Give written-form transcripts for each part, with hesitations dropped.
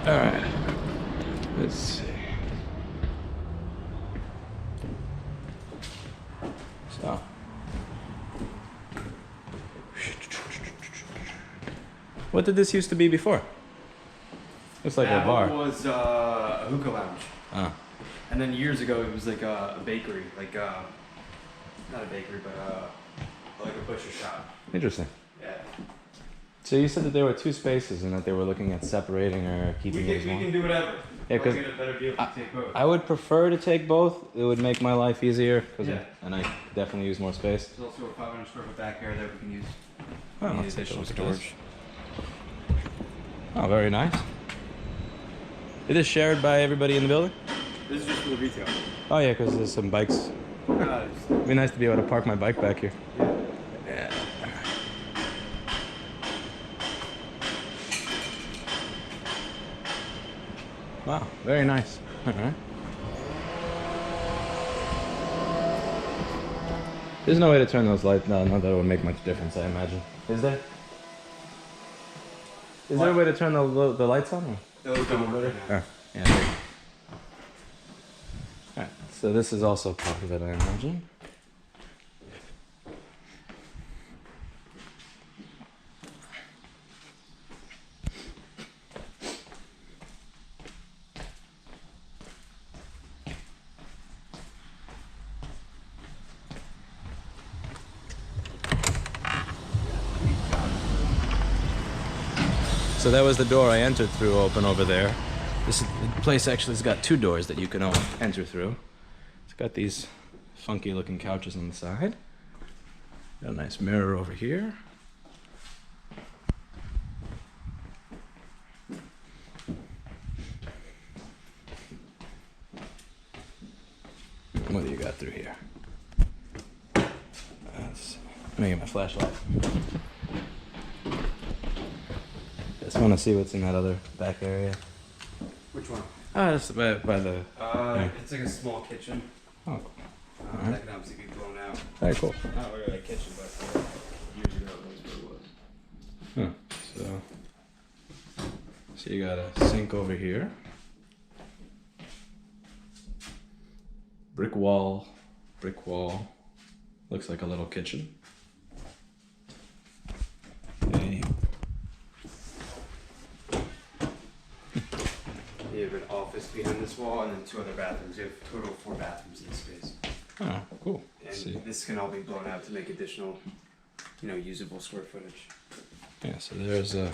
All right. Let's see. So. What did this used to be before? Looks like a bar. It was a hookah lounge. Oh. And then years ago, it was like a bakery, like not a bakery, but like a butcher shop. Interesting. Yeah. So you said that there were two spaces and that they were looking at separating or keeping it as one? We can do whatever. Yeah, because get a better deal if we take both. I would prefer to take both. It would make my life easier, Yeah. and I definitely use more space. There's also a 500 square foot back area that we can use. Oh, Need let's take a additional look at storage. this. Oh, very nice. Is this shared by everybody in the building? This is just for the retail. Oh yeah, because there's some bikes. It'd be nice to be able to park my bike back here. Yeah. Wow, very nice. All right. There's no way to turn those lights. No, that would make much difference, I imagine. Is there? Is there a way to turn the lights on? Or? Those don't work right now. Oh, yeah. There you go. All right. So this is also part of it, I imagine. So that was the door I entered through, open over there. This place actually has got two doors that you can enter through. It's got these funky looking couches on the side. Got a nice mirror over here. What do you got through here? Let me get my flashlight. Just want to see what's in that other back area. Which one? Ah, that's by the. Yeah. It's like a small kitchen. Oh, That can obviously be blown out. very cool. Not really a kitchen, but years ago that's what it was. Huh. So you got a sink over here. Brick wall. Looks like a little kitchen. Okay. You have an office behind this wall and then two other bathrooms. You have a total of 4 bathrooms in this space. Oh, cool. And Let's see. this can all be blown out to make additional, usable square footage. Yeah, so there's a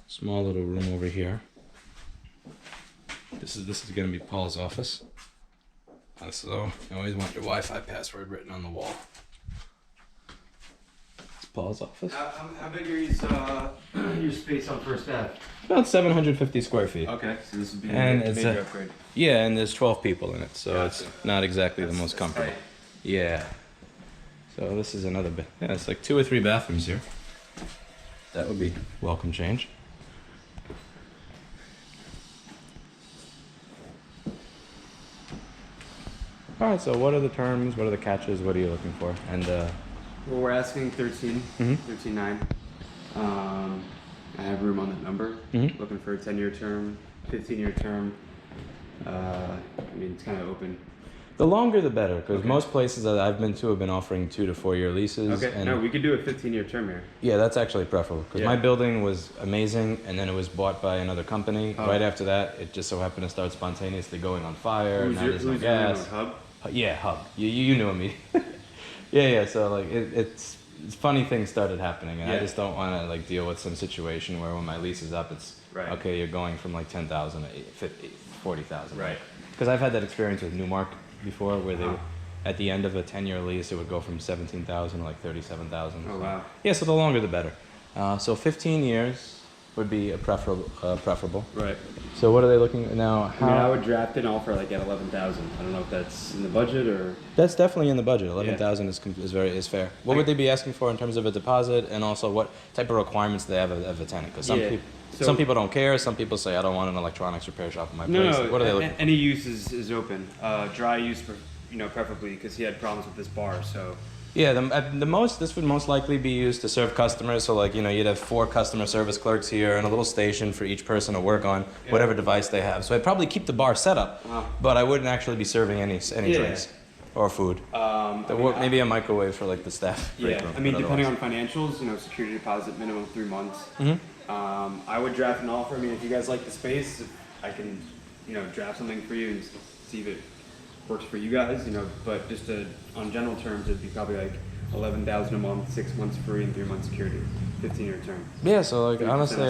small little room over here. This is gonna be Paul's office. So you always want your Wi-Fi password written on the wall. It's Paul's office. How big are your space on First Ave? About 750 square feet. Okay, so this would be And a it's major a- upgrade. Yeah, and there's 12 people in it, so Gotcha. it's not exactly the most That's comfortable. tight. Yeah. So this is another bit. Yeah, it's like 2 or 3 bathrooms here. That would be welcome change. All right. So what are the terms? What are the catches? What are you looking for? And Well, we're asking 13, Mhm. 13.9. I have room on that number. Mhm. Looking for a 10-year term, 15-year term. It's kind of open. the longer the better, because Okay. most places that I've been to have been offering 2 to 4 year leases. Okay, And no, we could do a 15-year term here. yeah, that's actually preferable because Yeah. my building was amazing, and then it was bought by another company. Oh. Right after that, it just so happened to start spontaneously going on fire. Who's Now your, there's no who's your gas. landlord, Hub? Yeah, Hub. You know me. yeah. So like it's funny things started happening, and I Yeah. just don't want to like deal with some situation where when my lease is up, it's Right. okay. You're going from like 10,000 to 40,000. Right. Because I've had that experience with Newmark before, where they, Uh-huh. at the end of a 10-year lease, it would go from 17,000 to like 37,000. Oh, wow. Yeah, so the longer the better. So 15 years would be a preferable. Right. So what are they looking now? How? I would draft an offer like at 11,000. I don't know if that's in the budget or. That's definitely in the budget. 11,000 is fair. What would they be asking for in terms of a deposit, and also what type of requirements they have of a tenant? Because Yeah, so- some people don't care. Some people say I don't want an electronics repair shop in my place. No, What are they looking? any use is open. Dry use, preferably, because he had problems with this bar. So Yeah, this would most likely be used to serve customers. So like, you know, you'd have 4 customer service clerks here and a little station for each person to work on whatever device they have. So I'd probably keep the bar set up, but I wouldn't actually be serving any drinks or food. Maybe a microwave for like the staff. Yeah, I mean, depending on financials, you know, security deposit minimum 3 months. I would draft an offer. I mean, if you guys like the space, I can, you know, draft something for you and see if it works for you guys, you know, but just on general terms, it'd be probably like 11,000 a month, 6 months free, and 3 months security, 15-year term. Yeah, so like honestly,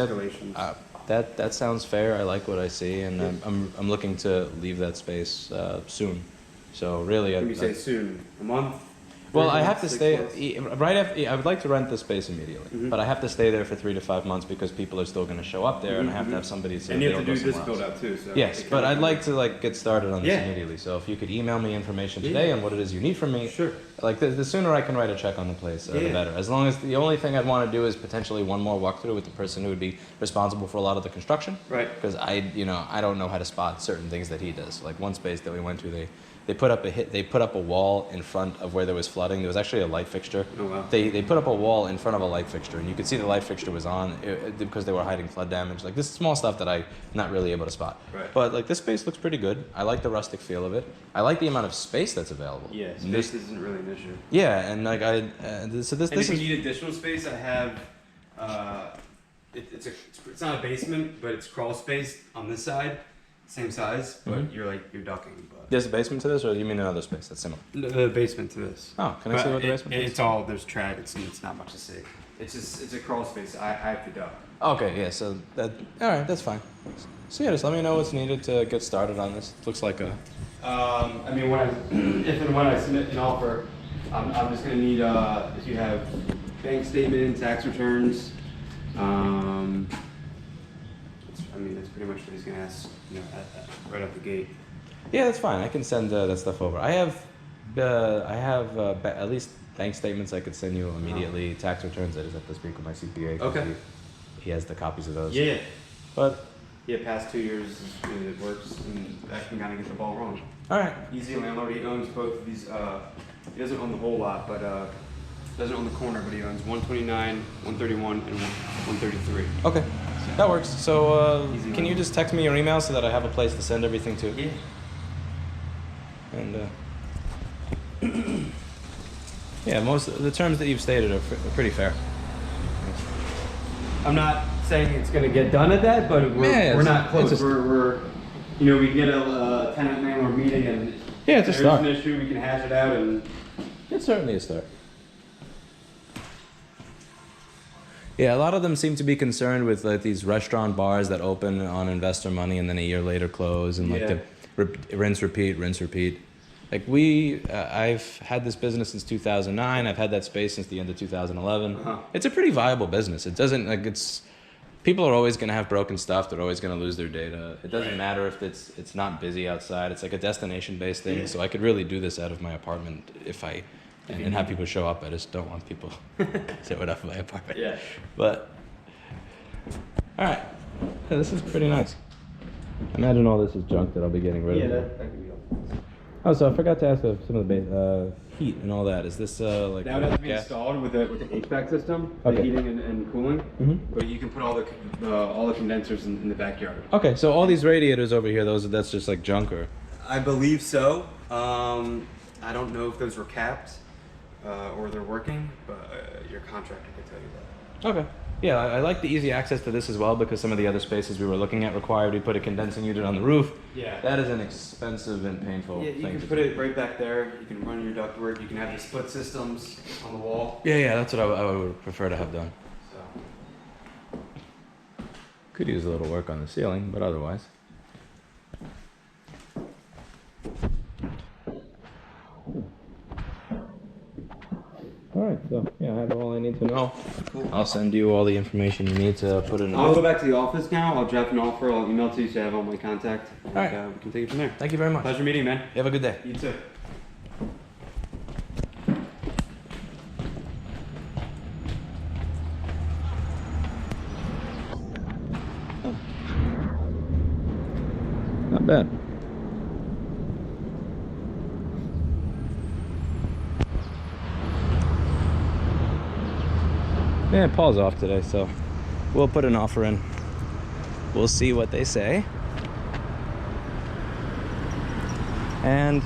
that sounds fair. I like what I see, and I'm looking to leave that space soon. So really, when you say soon, a month. Well, I have to stay right after. I would like to rent the space immediately, but I have to stay there for 3 to 5 months because people are still going to show up there, and I have to have somebody. And you have to do this build out too. So yes, but I'd like to like get started on this immediately. So if you could email me information today on what it is you need from me, sure. Like the sooner I can write a check on the place, the better. As long as the only thing I'd want to do is potentially one more walkthrough with the person who would be responsible for a lot of the construction. Right. Because I don't know how to spot certain things that he does. Like one space that we went to, they put up a wall in front of where there was flooding. There was actually a light fixture. Oh, wow. They put up a wall in front of a light fixture, and you could see the light fixture was on because they were hiding flood damage. Like this is small stuff that I'm not really able to spot. Right. But like this space looks pretty good. I like the rustic feel of it. I like the amount of space that's available. Yeah, space isn't really an issue. Yeah, and like if you need additional space, I have. It's not a basement, but it's crawl space on this side. Same size, but you're ducking. But there's a basement to this, or you mean another space that's similar? The basement to this. Oh, can I see what the basement is? It's all there's track. It's not much to see. It's a crawl space. I have to duck. Okay, yeah. So all right, that's fine. So yeah, just let me know what's needed to get started on this. It looks like a. I mean, if and when I submit an offer, I'm just gonna need if you have bank statement, tax returns. I mean, that's pretty much what he's gonna ask, you know, right out the gate. Yeah, that's fine. I can send that stuff over. I have at least bank statements I could send you immediately. Tax returns, I just have to speak with my CPA. Okay. He has the copies of those. Yeah. But past 2 years it works, and that can kind of get the ball rolling. All right. Easy landlord. He owns both of these. He doesn't own the whole lot, but doesn't own the corner, but he owns 129, 131, and 133. Okay. That works. So can you just text me your email so that I have a place to send everything to? Yeah. And yeah, most of the terms that you've stated are pretty fair. I'm not saying it's going to get done at that, but we're not close. We're you know, we get a tenant landlord meeting, and it's a start. If there's an issue, we can hash it out, and it's certainly a start. Yeah, a lot of them seem to be concerned with like these restaurant bars that open on investor money and then a year later close, and like the rinse, repeat. Like I've had this business since 2009. I've had that space since the end of 2011. It's a pretty viable business. It doesn't people are always going to have broken stuff. They're always going to lose their data. It doesn't matter if it's not busy outside. It's like a destination-based thing. So I could really do this out of my apartment and have people show up. I just don't want people showing up in my apartment. Yeah. But all right, this is pretty nice. Imagine all this is junk that I'll be getting rid of. Yeah, that could be helpful. Oh, so I forgot to ask some of the heat and all that. Is this like that would have to be installed with the HVAC system, the heating and cooling. But you can put all the condensers in the backyard. Okay, so all these radiators over here, that's just like junk, or? I believe so. I don't know if those were capped or they're working, but your contractor can tell you that. Okay. Yeah, I like the easy access to this as well, because some of the other spaces we were looking at required we put a condensing unit on the roof. Yeah. That is an expensive and painful thing. Yeah, you can put it right back there. You can run your ductwork. You can have the split systems on the wall. Yeah, that's what I would prefer to have done. So. Could use a little work on the ceiling, but otherwise. All right, so yeah, I have all I need to know. Cool. I'll send you all the information you need to put in. I'll go back to the office now. I'll draft an offer. I'll email it to you so you have all my contact. All right. We can take it from there. Thank you very much. Pleasure meeting, man. You have a good day. You too. Not bad. Yeah, Paul's off today, so we'll put an offer in. We'll see what they say. And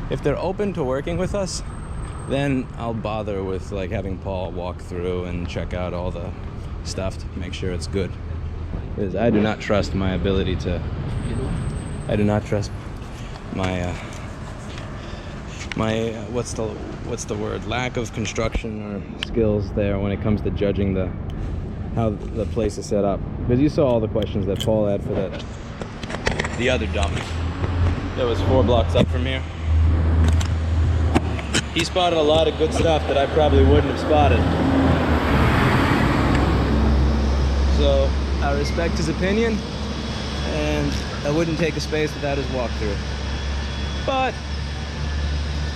if they're open to working with us, then I'll bother with like having Paul walk through and check out all the stuff to make sure it's good. Because I do not trust my ability to, I do not trust my what's the word, lack of construction or skills there when it comes to judging how the place is set up. Because you saw all the questions that Paul had for the other dummy that was 4 blocks up from here. He spotted a lot of good stuff that I probably wouldn't have spotted. So I respect his opinion, and I wouldn't take a space without his walkthrough. But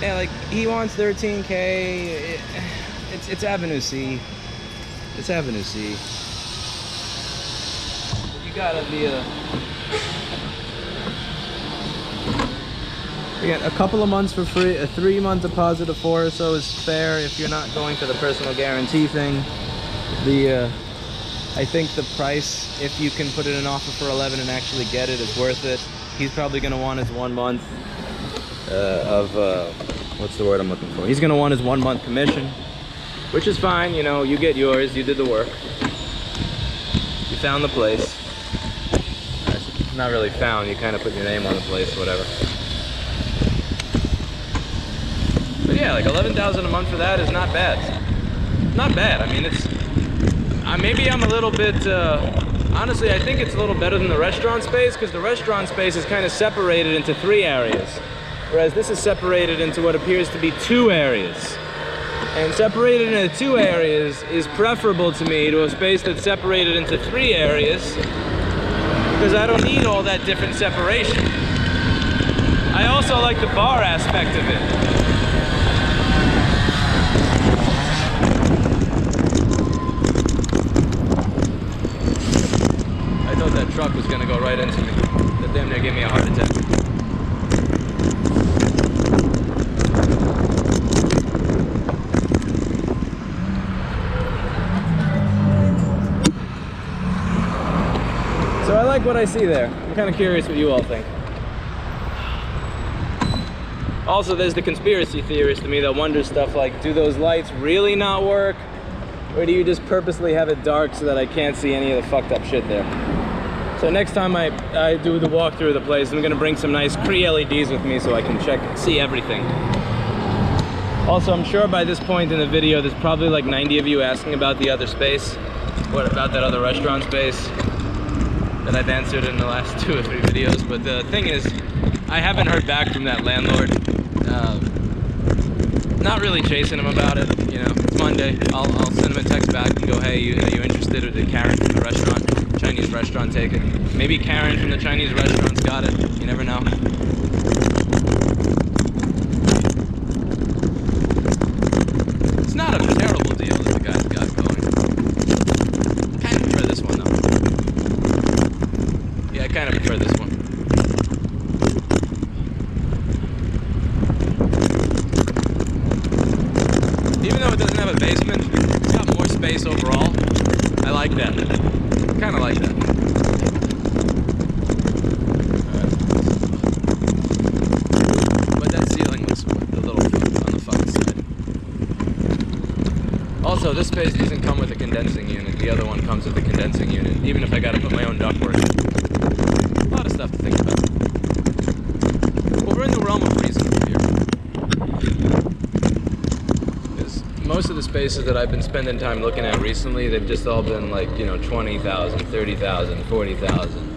yeah, like he wants 13K. It's Avenue C. It's Avenue C. You gotta be again, a couple of months for free. A 3-month deposit of 4 or so is fair if you're not going for the personal guarantee thing. I think the price, if you can put in an offer for 11 and actually get it, is worth it. He's probably gonna want his 1 month what's the word I'm looking for? He's gonna want his 1 month commission, which is fine. You know, you get yours. You did the work. You found the place. Not really found. You kind of put your name on the place, whatever. But yeah, like 11,000 a month for that is not bad. Not bad. I mean, it's maybe I'm a little bit. Honestly, I think it's a little better than the restaurant space, because the restaurant space is kind of separated into 3 areas. Whereas this is separated into what appears to be 2 areas. And separated into 2 areas is preferable to me to a space that's separated into 3 areas, because I don't need all that different separation. I also like the bar aspect of it. I thought that truck was gonna go right into me. That damn near gave me a heart attack. So I like what I see there. I'm kind of curious what you all think. Also, there's the conspiracy theorist to me that wonders stuff like, do those lights really not work? Or do you just purposely have it dark so that I can't see any of the fucked up shit there? So next time I do the walkthrough of the place, I'm gonna bring some nice Cree LEDs with me so I can see everything. Also, I'm sure by this point in the video, there's probably like 90 of you asking about the other space. What about that other restaurant space that I've answered in the last 2 or 3 videos. But the thing is, I haven't heard back from that landlord. Not really chasing him about it. You know, it's Monday. I'll send him a text back and go, hey, are you interested? Or did Karen from the restaurant, Chinese restaurant, take it? Maybe Karen from the Chinese restaurant's got it. You never know. It's not a terrible deal that the guy's got going. Kind of prefer this one though. Yeah, I kind of prefer this one. Even though it doesn't have a basement, it's got more space overall. I like that. Kind of like that. But that ceiling looks a little on the fucking side. Also, this space doesn't come with a condensing unit. The other one comes with a condensing unit, even if I gotta put my own ductwork. A lot of stuff to think about. Well, we're in the realm of reasonable here. Most of the spaces that I've been spending time looking at recently, they've just all been like, you know, 20,000, 30,000, 40,000.